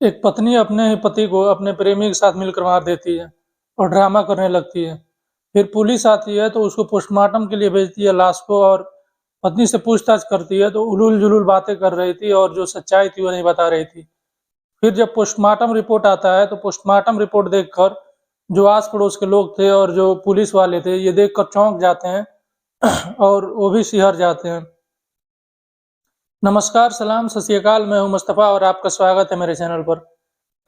एक पत्नी अपने ही पति को अपने प्रेमी के साथ मिलकर मार देती है और ड्रामा करने लगती है। फिर पुलिस आती है तो उसको पोस्टमार्टम के लिए भेजती है लाश को, और पत्नी से पूछताछ करती है तो उलूल-जुलूल बातें कर रही थी और जो सच्चाई थी वो नहीं बता रही थी। फिर जब पोस्टमार्टम रिपोर्ट आता है तो पोस्टमार्टम रिपोर्ट देखकर जो आस-पड़ोस के लोग थे और जो पुलिस वाले थे, ये देखकर चौंक जाते हैं और वो भी सिहर जाते हैं। नमस्कार, सलाम, सत श्री अकाल, मैं हूँ मुस्तफ़ा और आपका स्वागत है मेरे चैनल पर।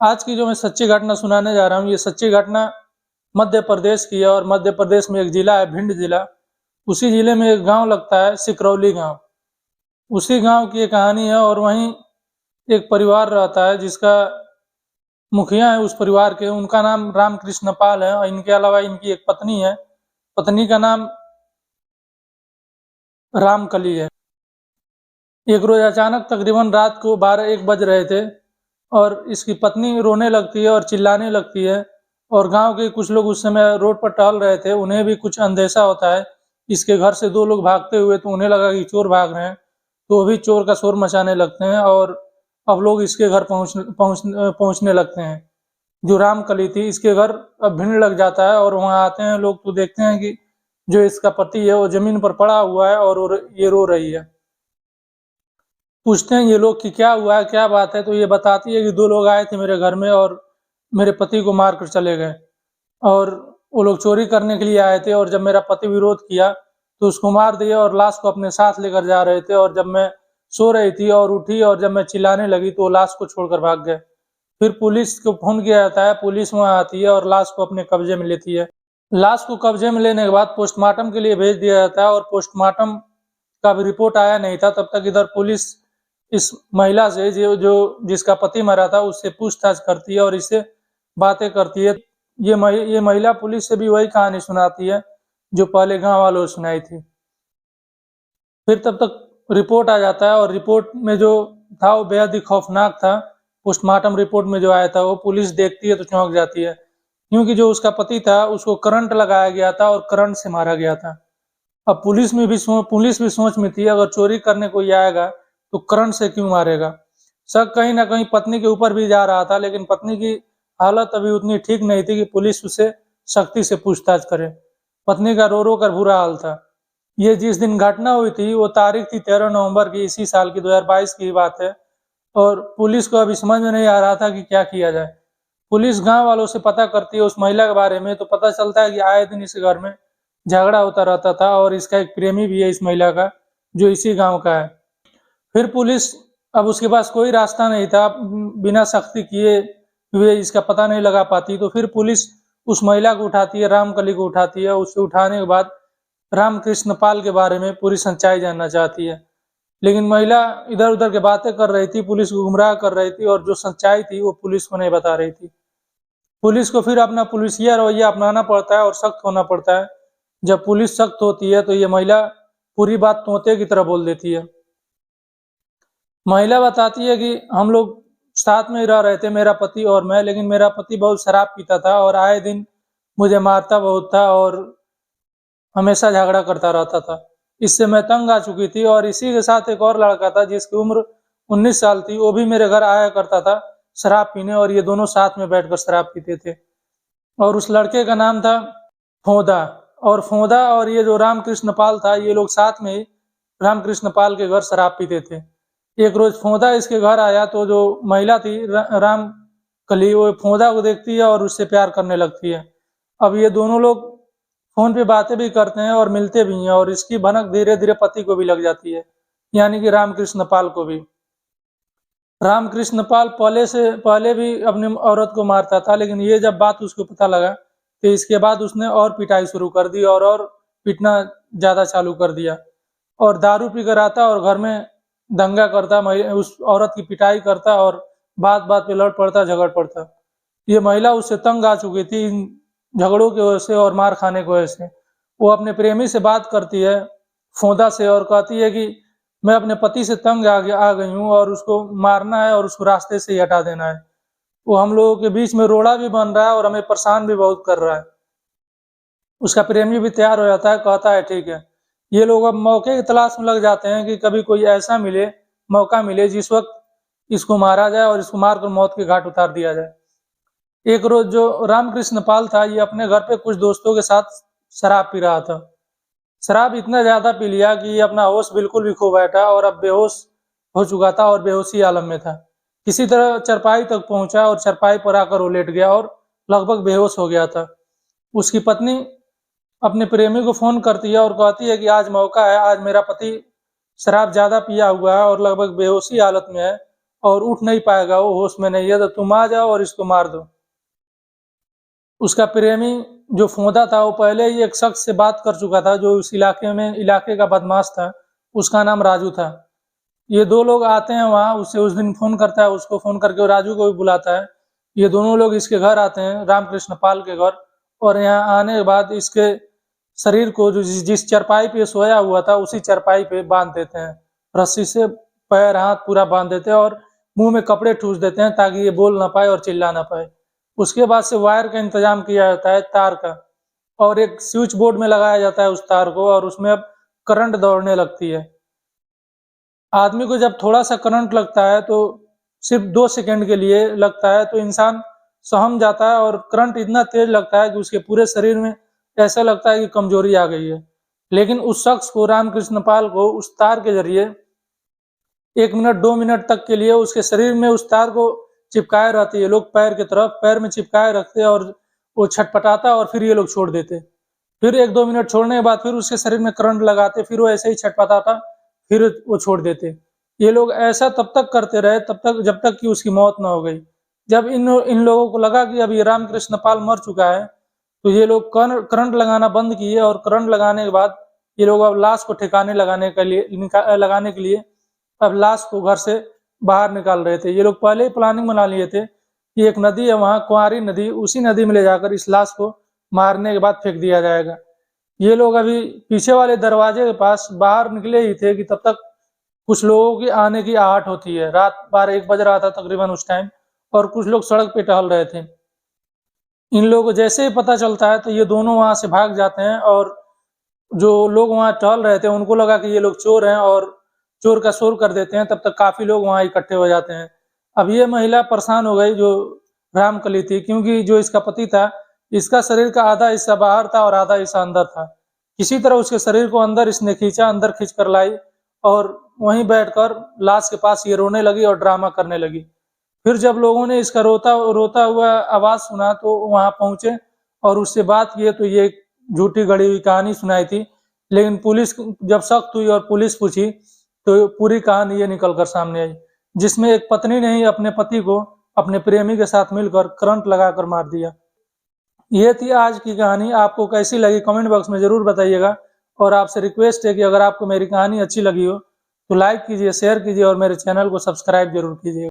आज की जो मैं सच्ची घटना सुनाने जा रहा हूँ, ये सच्ची घटना मध्य प्रदेश की है और मध्य प्रदेश में एक जिला है भिंड जिला। उसी जिले में एक गाँव लगता है सिकरौली गाँव। उसी गाँव की ये कहानी है और वहीं एक परिवार रहता है जिसका मुखिया है उस परिवार के, उनका नाम रामकृष्ण पाल है और इनके अलावा इनकी एक पत्नी है। पत्नी का नाम रामकली है। एक रोज़ अचानक तकरीबन रात को 12-1 बज रहे थे और इसकी पत्नी रोने लगती है और चिल्लाने लगती है, और गाँव के कुछ लोग उस समय रोड पर टहल रहे थे, उन्हें भी कुछ अंदेशा होता है। इसके घर से 2 लोग भागते हुए, तो उन्हें लगा कि चोर भाग रहे हैं, तो वो भी चोर का शोर मचाने लगते हैं और अब लोग इसके घर पहुँचने लगते हैं। जो रामकली थी इसके घर अब भीड़ लग जाता है और वहाँ आते हैं लोग, तो देखते हैं कि जो इसका पति है वो ज़मीन पर पड़ा हुआ है और ये रो रही है। पूछते हैं ये लोग कि क्या हुआ है, क्या बात है? तो ये बताती है कि 2 लोग आए थे मेरे घर में और मेरे पति को मार कर चले गए, और वो लोग चोरी करने के लिए आए थे और जब मेरा पति विरोध किया, तो उसको मार दिया और लाश को अपने साथ लेकर जा रहे थे, और जब मैं सो रही थी और उठी और जब मैं चिल्लाने लगी तो वो लाश को छोड़कर भाग गए। फिर पुलिस को फ़ोन किया जाता है, पुलिस वहाँ आती है और लाश को अपने कब्ज़े में लेती है। लाश को कब्ज़े में लेने के बाद पोस्टमार्टम के लिए भेज दिया जाता है और पोस्टमार्टम का भी रिपोर्ट आया नहीं था, तब तक इधर पुलिस इस महिला से जो जो जिसका पति मरा था उससे पूछताछ करती है और इससे बातें करती है। ये महिला पुलिस से भी वही कहानी सुनाती है जो पहले गाँव वालों ने सुनाई थी। फिर तब तक रिपोर्ट आ जाता है और रिपोर्ट में जो था वो बेहद ही खौफनाक था। पोस्टमार्टम रिपोर्ट में जो आया था वो पुलिस देखती है तो चौंक जाती है, क्योंकि जो उसका पति था उसको करंट लगाया गया था और करंट से मारा गया था। अब पुलिस भी सोच में थी, अगर चोरी करने कोई आएगा तो करंट से क्यों मारेगा। शक कहीं न कहीं पत्नी के ऊपर भी जा रहा था, लेकिन पत्नी की हालत अभी उतनी ठीक नहीं थी कि पुलिस उससे सख्ती से पूछताछ करे। पत्नी का रो-रो कर बुरा हाल था। ये जिस दिन घटना हुई थी वो तारीख थी 13 नवंबर की, इसी साल की 2022 की बात है, और पुलिस को अभी समझ में नहीं आ रहा था कि क्या किया जाए। पुलिस गाँव वालों से पता करती है उस महिला के बारे में, तो पता चलता है कि आए दिन इस घर में झगड़ा होता रहता था और इसका एक प्रेमी भी है इस महिला का, जो इसी गाँव का है। फिर पुलिस, अब उसके पास कोई रास्ता नहीं था, बिना सख्ती किए हुए इसका पता नहीं लगा पाती, तो फिर पुलिस उस महिला को उठाती है, रामकली को उठाती है। उसे उठाने के बाद रामकृष्ण पाल के बारे में पूरी सच्चाई जानना चाहती है। लेकिन महिला इधर-उधर की बातें कर रही थी, पुलिस को गुमराह कर रही थी और जो सच्चाई थी वो पुलिस को नहीं बता रही थी। पुलिस को फिर अपना पुलिसिया रवैया अपनाना पड़ता है और सख्त होना पड़ता है। जब पुलिस सख्त होती है तो ये महिला पूरी बात तोते की तरह बोल देती है। महिला बताती है कि हम लोग साथ में ही रह रहे थे, मेरा पति और मैं, लेकिन मेरा पति बहुत शराब पीता था और आए दिन मुझे मारता बहुत था और हमेशा झगड़ा करता रहता था। इससे मैं तंग आ चुकी थी और इसी के साथ एक और लड़का था जिसकी उम्र 19 साल थी, वो भी मेरे घर आया करता था शराब पीने, और ये दोनों साथ में बैठकर शराब पीते थे। और उस लड़के का नाम था फोंदा, और फोंदा और ये जो रामकृष्ण पाल था, ये लोग साथ में ही रामकृष्ण पाल के घर शराब पीते थे। एक रोज फोंदा इसके घर आया तो जो महिला थी रामकली, वो फोंदा को देखती है और उससे प्यार करने लगती है। अब ये दोनों लोग फ़ोन पे बातें भी करते हैं और मिलते भी हैं, और इसकी भनक धीरे-धीरे पति को भी लग जाती है, यानी कि रामकृष्ण पाल को भी। रामकृष्ण पाल पहले भी अपनी औरत को मारता था, लेकिन ये जब बात उसको पता लगा, तो इसके बाद उसने और पिटाई शुरू कर दी और पीटना ज़्यादा चालू कर दिया, और दारू पीकर आता और घर में दंगा करता, उस औरत की पिटाई करता और बात-बात पे लड़ पड़ता, झगड़ पड़ता। ये महिला उससे तंग आ चुकी थी इन झगड़ों की वजह से और मार खाने की वजह से। वो अपने प्रेमी से बात करती है, फोंदा से, और कहती है कि मैं अपने पति से तंग आ गई हूँ और उसको मारना है और उसको रास्ते से ही हटा देना है। वो हम लोगों के बीच में रोड़ा भी बन रहा है और हमें परेशान भी बहुत कर रहा है। उसका प्रेमी भी तैयार हो जाता है, कहता है ठीक है। ये लोग अब मौके की तलाश में लग जाते हैं कि कभी कोई ऐसा मौका मिले जिस वक़्त इसको मारा जाए और इसको मारकर मौत के घाट उतार दिया जाए। एक रोज जो रामकृष्ण पाल था, ये अपने घर पे कुछ दोस्तों के साथ शराब पी रहा था। शराब इतना ज्यादा पी लिया कि ये अपना होश बिल्कुल भी खो बैठा और अब बेहोश हो चुका था और बेहोशी आलम में था। किसी तरह चरपाई तक पहुंचा और चरपाई पर आकर वो लेट गया और लगभग बेहोश हो गया था। उसकी पत्नी अपने प्रेमी को फोन करती है और कहती है कि आज मौका है, आज मेरा पति शराब ज्यादा पिया हुआ है और लगभग बेहोशी हालत में है और उठ नहीं पाएगा, वो होश में नहीं है, तो तुम आ जाओ और इसको मार दो। उसका प्रेमी जो फोंदा था, वो पहले ही एक शख्स से बात कर चुका था जो उस इलाके का बदमाश था। उसका नाम राजू था। ये दो लोग आते हैं वहां, उससे उस दिन फोन करता है, उसको फोन करके वो राजू को भी बुलाता है। ये दोनों लोग इसके घर आते हैं, रामकृष्ण पाल के घर, और यहाँ आने के बाद इसके शरीर को जो जिस चरपाई पे सोया हुआ था उसी चरपाई पे बांध देते हैं। रस्सी से पैर हाथ पूरा बांध देते हैं और मुंह में कपड़े ठूस देते हैं ताकि ये बोल ना पाए और चिल्ला ना पाए। उसके बाद से वायर का इंतजाम किया जाता है, तार का, और एक स्विच बोर्ड में लगाया जाता है उस तार को, और उसमें अब करंट दौड़ने लगती है। आदमी को जब थोड़ा सा करंट लगता है तो सिर्फ 2 सेकंड के लिए लगता है, तो इंसान सहम जाता है और करंट इतना तेज लगता है कि उसके पूरे शरीर में ऐसा लगता है कि कमजोरी आ गई है। लेकिन उस शख्स को, रामकृष्ण पाल को, उस तार के जरिए 1 मिनट 2 मिनट तक के लिए उसके शरीर में उस तार को चिपकाए रहती है। लोग पैर की तरफ पैर में चिपकाए रखते और वो छटपटाता और फिर ये लोग छोड़ देते। फिर 1-2 मिनट छोड़ने के बाद फिर उसके शरीर में करंट लगाते, फिर वो ऐसे ही छटपटाता, फिर वो छोड़ देते। ये लोग ऐसा तब तक करते रहे, तब तक जब तक कि उसकी मौत ना हो गई। जब इन लोगों को लगा कि अब ये रामकृष्ण पाल मर चुका है, तो ये लोग करंट लगाना बंद किए, और करंट लगाने के बाद ये लोग अब लाश को ठिकाने लगाने के लिए अब लाश को घर से बाहर निकाल रहे थे। ये लोग पहले ही प्लानिंग बना लिए थे कि एक नदी है वहां, कुंवारी नदी, उसी नदी में ले जाकर इस लाश को मारने के बाद फेंक दिया जाएगा। ये लोग अभी पीछे वाले दरवाजे के पास बाहर निकले ही थे कि तब तक कुछ लोगों की आने की आहट होती है। रात 12-1 बज रहा था तकरीबन उस टाइम, और कुछ लोग सड़क पे टहल रहे थे। इन लोगों को जैसे ही पता चलता है तो ये दोनों वहां से भाग जाते हैं, और जो लोग वहां टहल रहे थे उनको लगा कि ये लोग चोर हैं और चोर का शोर कर देते हैं। तब तक काफी लोग वहां इकट्ठे हो जाते हैं। अब ये महिला परेशान हो गई जो रामकली थी, क्योंकि जो इसका पति था, इसका शरीर का आधा हिस्सा बाहर था और आधा हिस्सा अंदर था। किसी तरह उसके शरीर को अंदर इसने खींचा, अंदर खींच कर लाई, और वहीं बैठकर लाश के पास ये रोने लगी और ड्रामा करने लगी। फिर जब लोगों ने इसका रोता रोता हुआ आवाज सुना तो वहां पहुंचे और उससे बात किए, तो ये झूठी गढ़ी हुई कहानी सुनाई थी। लेकिन पुलिस जब सख्त हुई और पुलिस पूछी, तो पूरी कहानी ये निकल कर सामने आई, जिसमें एक पत्नी ने ही अपने पति को अपने प्रेमी के साथ मिलकर करंट लगाकर मार दिया। ये थी आज की कहानी। आपको कैसी लगी कमेंट बॉक्स में जरूर बताइएगा, और आपसे रिक्वेस्ट है कि अगर आपको मेरी कहानी अच्छी लगी हो तो लाइक कीजिए, शेयर कीजिए और मेरे चैनल को सब्सक्राइब जरूर कीजिए।